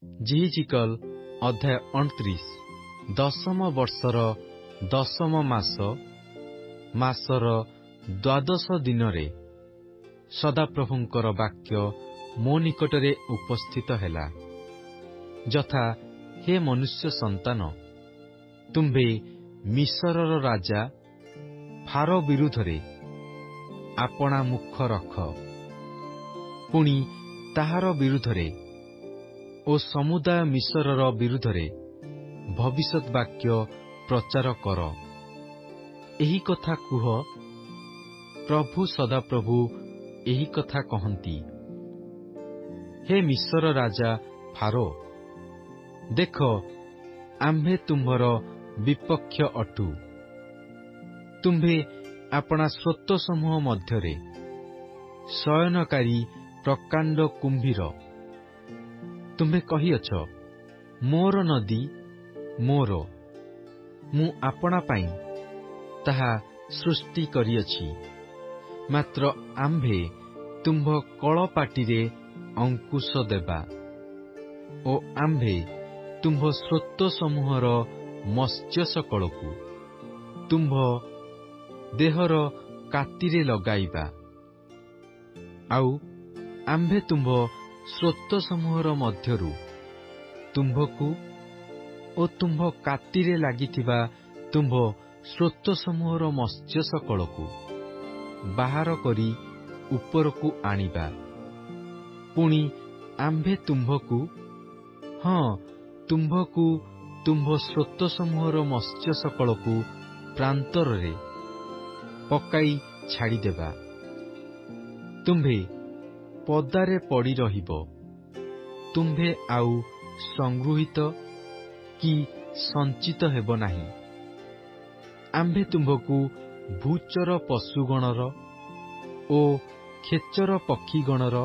ଜିହିଜିକଲ ଅଧ୍ୟାୟ 29। 10ମ ବର୍ଷର 10ମ ମାସର 12 ଦିନରେ ସଦାପ୍ରଭୁଙ୍କର ବାକ୍ୟ ମୋ ନିକଟରେ ଉପସ୍ଥିତ ହେଲା, ଯଥା ହେ ମନୁଷ୍ୟ ସନ୍ତାନ, ତୁମ୍ଭେ ମିଶରର ରାଜା ଫାରୋ ବିରୁଦ୍ଧରେ ଆପଣା ମୁଖ ରଖ, ପୁଣି ତାହାର ବିରୁଦ୍ଧରେ ଓ ସମୁଦାୟ ମିଶରର ବିରୁଦ୍ଧରେ ଭବିଷ୍ୟତ ବାକ୍ୟ ପ୍ରଚାର କର। ଏହି କଥା କୁହ, ପ୍ରଭୁ ସଦାପ୍ରଭୁ ଏହି କଥା କହନ୍ତି, ହେ ମିଶର ରାଜା ଫାରୋ, ଦେଖ, ଆମ୍ଭେ ତୁମ୍ଭର ବିପକ୍ଷ ଅଟୁ। ତୁମ୍ଭେ ଆପଣା ସ୍ରୋତସମୂହ ମଧ୍ୟରେ ଶୟନକାରୀ ପ୍ରକାଣ୍ଡ କୁମ୍ଭୀର। ତୁମ୍ଭେ କହିଅଛ, ମୋର ନଦୀ ମୋର, ମୁଁ ଆପଣା ପାଇଁ ତାହା ସୃଷ୍ଟି କରିଅଛି। ମାତ୍ର ଆମ୍ଭେ ତୁମ୍ଭ କଳପାଟିରେ ଅଙ୍କୁଶ ଦେବା ଓ ଆମ୍ଭେ ତୁମ୍ଭ ସ୍ରୋତସମୂହର ମତ୍ସ୍ୟସକଳକୁ ତୁମ୍ଭ ଦେହର କାତିରେ ଲଗାଇବା। ଆଉ ଆମ୍ଭେ ତୁମ୍ଭ ସ୍ରୋତସମୂହର ମଧ୍ୟରୁ ତୁମ୍ଭକୁ ଓ ତୁମ୍ଭ କାତିରେ ଲାଗିଥିବା ତୁମ୍ଭ ସ୍ରୋତସମୂହର ମତ୍ସ୍ୟସକଳକୁ ବାହାର କରି ଉପରକୁ ଆଣିବା। ପୁଣି ଆମ୍ଭେ ତୁମ୍ଭକୁ ତୁମ୍ଭ ସ୍ରୋତସମୂହର ମତ୍ସ୍ୟସକଳକୁ ପ୍ରାନ୍ତରରେ ପକାଇ ଛାଡ଼ିଦେବା। ତୁମ୍ଭେ ପଦାରେ ପଡ଼ି ରହିବ, ତୁମ୍ଭେ ଆଉ ସଂଗୃହୀତ କି ସଞ୍ଚିତ ହେବ ନାହିଁ। ଆମ୍ଭେ ତୁମ୍ଭକୁ ଭୂଚର ପଶୁଗଣର ଓ ଖେଚର ପକ୍ଷୀଗଣର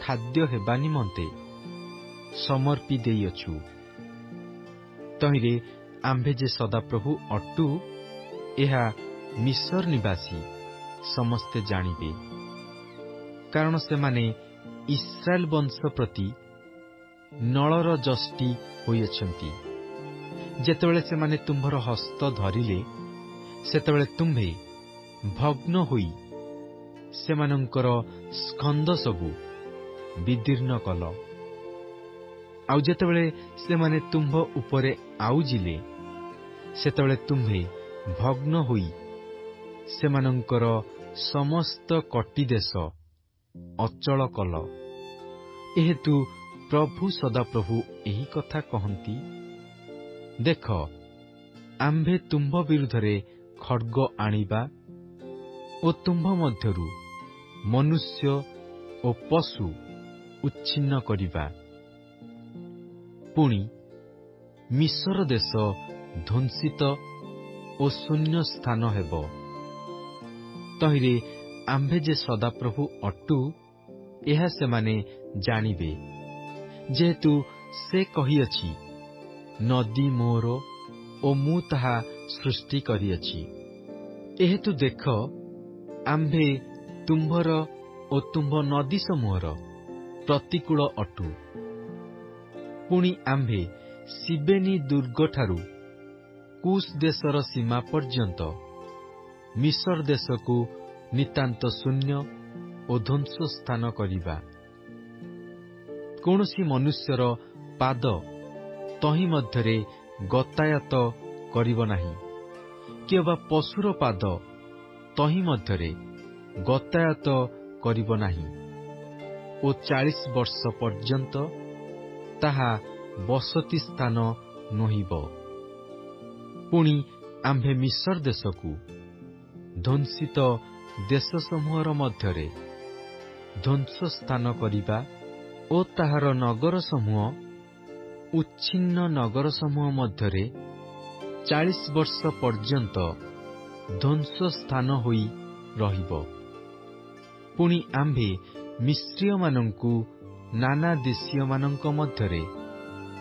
ଖାଦ୍ୟ ହେବା ନିମନ୍ତେ ସମର୍ପି ଦେଇଅଛୁ। ତହିଁରେ ଆମ୍ଭେ ଯେ ସଦାପ୍ରଭୁ ଅଟୁ, ଏହା ମିଶର ନିବାସୀ ସମସ୍ତେ ଜାଣିବେ, କାରଣ ସେମାନେ ଇସ୍ରାଏଲ ବଂଶ ପ୍ରତି ନଳର ଯଷ୍ଟି ହୋଇଅଛନ୍ତି। ଯେତେବେଳେ ସେମାନେ ତୁମ୍ଭର ହସ୍ତ ଧରିଲେ, ସେତେବେଳେ ତୁମ୍ଭେ ଭଗ୍ନ ହୋଇ ସେମାନଙ୍କର ସ୍କନ୍ଧ ସବୁ ବିଦୀର୍ଣ୍ଣ କଲ। ଆଉ ଯେତେବେଳେ ସେମାନେ ତୁମ୍ଭ ଉପରେ ଆଉଜିଲେ, ସେତେବେଳେ ତୁମ୍ଭେ ଭଗ୍ନ ହୋଇ ସେମାନଙ୍କର ସମସ୍ତ କଟିଦେଶ ଅଚଳ କଲ। ଏହେତୁ ପ୍ରଭୁ ସଦାପ୍ରଭୁ ଏହି କଥା କହନ୍ତି, ଦେଖ, ଆମ୍ଭେ ତୁମ୍ଭ ବିରୁଦ୍ଧରେ ଖଡ୍ଗ ଆଣିବା ଓ ତୁମ୍ଭ ମଧ୍ୟରୁ ମନୁଷ୍ୟ ଓ ପଶୁ ଉଚ୍ଛିନ୍ନ କରିବା। ପୁଣି ମିଶର ଦେଶ ଧ୍ୱଂସିତ ଓ ଶୂନ୍ୟ ସ୍ଥାନ ହେବ। ତହିଁରେ ଆମ୍ଭେ ଯେ ସଦାପ୍ରଭୁ ଅଟୁ, ଏହା ସେମାନେ ଜାଣିବେ, ଯେହେତୁ ସେ କହିଅଛି, ନଦୀ ମୋର ଓ ମୁଁ ତାହା ସୃଷ୍ଟି କରିଅଛି। ଏହେତୁ ଦେଖ, ଆମ୍ଭେ ତୁମ୍ଭର ଓ ତୁମ୍ଭ ନଦୀ ସମୂହର ପ୍ରତିକୂଳ ଅଟୁ। ପୁଣି ଆମ୍ଭେ ସିବେନି ଦୁର୍ଗଠାରୁ କୁଶ ଦେଶର ସୀମା ପର୍ଯ୍ୟନ୍ତ ମିଶର ଦେଶକୁ ନିତାନ୍ତ ଶୂନ୍ୟ ଓ ଧ୍ୱଂସ ସ୍ଥାନ କରିବା। କୌଣସି ମନୁଷ୍ୟର ପାଦ ତହିଁ ମଧ୍ୟରେ ଗତାୟତ କରିବ ନାହିଁ, କିମ୍ବା ପଶୁର ପାଦ ତହିଁ ମଧ୍ୟରେ ଗତାୟତ କରିବ ନାହିଁ, ଓ 40 ବର୍ଷ ପର୍ଯ୍ୟନ୍ତ ତାହା ବସତି ସ୍ଥାନ ନୋହିବ। ପୁଣି ଆମ୍ଭେ ମିଶର ଦେଶକୁ ଧ୍ୱଂସିତ ଦେଶ ସମୂହର ମଧ୍ୟରେ ଧ୍ୱଂସ ସ୍ଥାନ କରିବା ଓ ତାହାର ନଗର ସମୂହ ଉଚ୍ଛିନ୍ନ ନଗର ସମୂହ ମଧ୍ୟରେ 40 ବର୍ଷ ପର୍ଯ୍ୟନ୍ତ ଧ୍ୱଂସ ସ୍ଥାନ ହୋଇ ରହିବ। ପୁଣି ଆମ୍ଭେ ମିଶ୍ରୀୟମାନଙ୍କୁ ନାନା ଦେଶୀୟମାନଙ୍କ ମଧ୍ୟରେ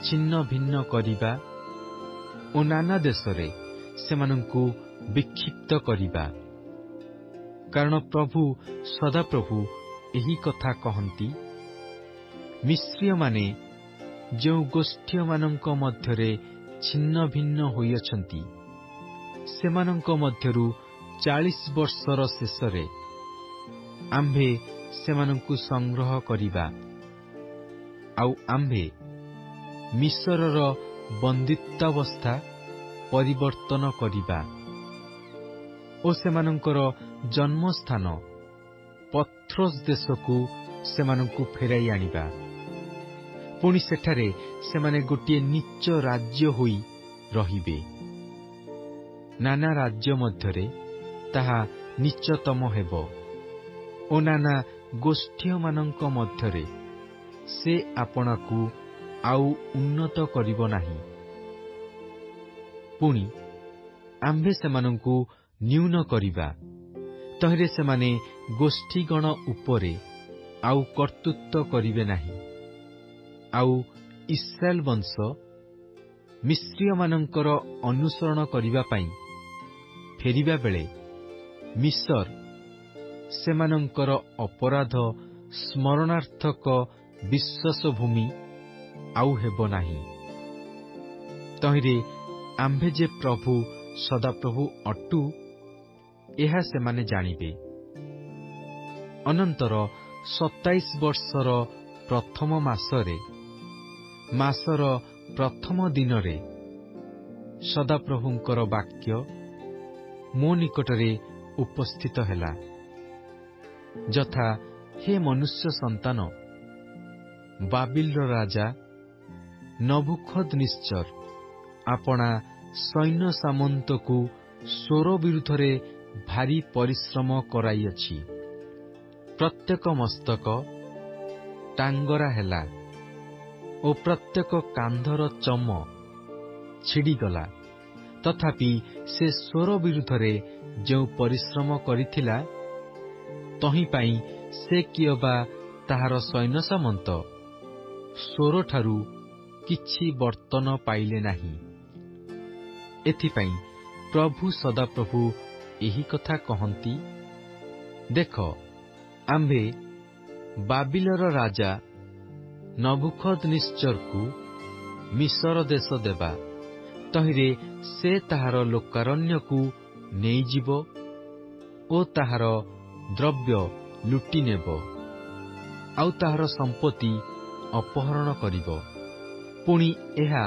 ଛିନ୍ନ ଭିନ୍ନ କରିବା ଓ ନାନା ଦେଶରେ ସେମାନଙ୍କୁ ବିକ୍ଷିପ୍ତ କରିବା। କାରଣ ପ୍ରଭୁ ସଦାପ୍ରଭୁ ଏହି କଥା କହନ୍ତି, ମିଶ୍ରୀୟମାନେ ଯେଉଁ ଗୋଷ୍ଠୀମାନଙ୍କ ମଧ୍ୟରେ ଛିନ୍ନ ଭିନ୍ନ ହୋଇଅଛନ୍ତି, ସେମାନଙ୍କ ମଧ୍ୟରୁ 40 ବର୍ଷର ଶେଷରେ ଆମ୍ଭେ ସେମାନଙ୍କୁ ସଂଗ୍ରହ କରିବା, ଆଉ ଆମ୍ଭେ ମିଶରର ବନ୍ଦିତ୍ୱାବସ୍ଥା ପରିବର୍ତ୍ତନ କରିବା ଓ ସେମାନଙ୍କର ଜନ୍ମସ୍ଥାନ ପଥ୍ରୋସ୍ ଦେଶକୁ ସେମାନଙ୍କୁ ଫେରାଇ ଆଣିବା। ପୁଣି ସେଠାରେ ସେମାନେ ଗୋଟିଏ ନୀଚ ରାଜ୍ୟ ହୋଇ ରହିବେ। ନାନା ରାଜ୍ୟ ମଧ୍ୟରେ ତାହା ନୀଚତମ ହେବ ଓ ନାନା ଗୋଷ୍ଠୀମାନଙ୍କ ମଧ୍ୟରେ ସେ ଆପଣାକୁ ଆଉ ଉନ୍ନତ କରିବ ନାହିଁ। ପୁଣି ଆମ୍ଭେ ସେମାନଙ୍କୁ ନ୍ୟୁନ କରିବା, ତହିଁରେ ସେମାନେ ଗୋଷ୍ଠୀଗଣ ଉପରେ ଆଉ କର୍ତ୍ତୃତ୍ୱ କରିବେ ନାହିଁ। ଆଉ ଇସ୍ରାଏଲ ବଂଶ ମିଶ୍ରୀୟମାନଙ୍କର ଅନୁସରଣ କରିବା ପାଇଁ ଫେରିବା ବେଳେ ମିଶର ସେମାନଙ୍କର ଅପରାଧ ସ୍ମରଣାର୍ଥକ ବିଶ୍ୱାସ ଭୂମି ଆଉ ହେବ ନାହିଁ। ତହିଁରେ ଆମ୍ଭେ ଯେ ପ୍ରଭୁ ସଦାପ୍ରଭୁ ଅଟୁ, ଏହା ସେମାନେ ଜାଣିବେ। ଅନନ୍ତର 27 ବର୍ଷର ପ୍ରଥମ ମାସରେ, ମାସର ପ୍ରଥମ ଦିନରେ ସଦାପ୍ରଭୁଙ୍କର ବାକ୍ୟ ମୋ ନିକଟରେ ଉପସ୍ଥିତ ହେଲା, ଯଥା, ହେ ମନୁଷ୍ୟ ସନ୍ତାନ, ବାବିଲର ରାଜା ନବୁଖଦ୍ନେସ୍ଜର ଆପଣା ସୈନ୍ୟ ସାମନ୍ତକୁ ସ୍ୱର ବିରୁଦ୍ଧରେ ଭାରି ପରିଶ୍ରମ କରାଇଅଛି। ପ୍ରତ୍ୟେକ ମସ୍ତକ ଟାଙ୍ଗରା ହେଲା ଓ ପ୍ରତ୍ୟେକ କାନ୍ଧର ଚମ ଛିଡ଼ିଗଲା। ତଥାପି ସେ ସ୍ୱର ବିରୁଦ୍ଧରେ ଯେଉଁ ପରିଶ୍ରମ କରିଥିଲା, ତହିଁପାଇଁ ସେ କିଏବା ତାହାର ସୈନ୍ୟ ସାମନ୍ତ ସ୍ୱରଠାରୁ କିଛି ବର୍ତ୍ତନ ପାଇଲେ ନାହିଁ। ଏଥିପାଇଁ ପ୍ରଭୁ ସଦାପ୍ରଭୁ ଏହି କଥା କହନ୍ତି, ଦେଖ, ଆମ୍ଭେ ବାବିଲର ରାଜା ନବୁଖଦ୍ନେସ୍ଜରକୁ ମିଶର ଦେଶ ଦେବା, ତହିଁରେ ସେ ତାହାର ଲୋକାରଣ୍ୟକୁ ନେଇଯିବ ଓ ତାହାର ଦ୍ରବ୍ୟ ଲୁଟି ନେବ, ଆଉ ତାହାର ସମ୍ପତ୍ତି ଅପହରଣ କରିବ। ପୁଣି ଏହା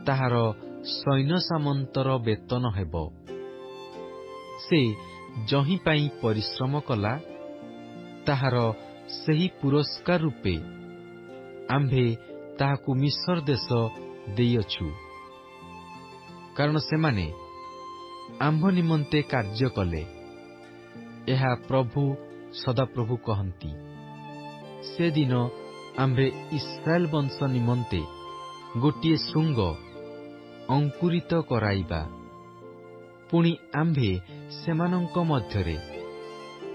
ତାହାର ସୈନ୍ୟ ସାମନ୍ତର ବେତନ ହେବ। ସେ ଯହିଁ ପାଇଁ ପରିଶ୍ରମ କଲା, ତାହାର ସେହି ପୁରସ୍କାର ରୂପେ ଆମ୍ଭେ ତାହାକୁ ମିଶର ଦେଶ ଦେଇଅଛୁ, କାରଣ ସେମାନେ ଆମ୍ଭ ନିମନ୍ତେ କାର୍ଯ୍ୟ କଲେ। ଏହା ପ୍ରଭୁ ସଦାପ୍ରଭୁ କହନ୍ତି। ସେଦିନ ଆମ୍ଭେ ଇସ୍ରାଏଲ ବଂଶ ନିମନ୍ତେ ଗୋଟିଏ ଶୃଙ୍ଗ ଅଙ୍କୁରିତ କରାଇବା। ପୁଣି ଆମ୍ଭେ ସେମାନଙ୍କ ମଧ୍ୟରେ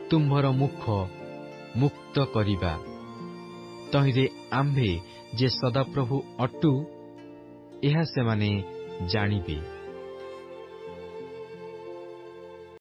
ତୁମ୍ଭର ମୁଖ ମୁକ୍ତ କରିବା। ତହିଁରେ ଆମ୍ଭେ ଯେ ସଦାପ୍ରଭୁ ଅଟୁ, ଏହା ସେମାନେ ଜାଣିବେ।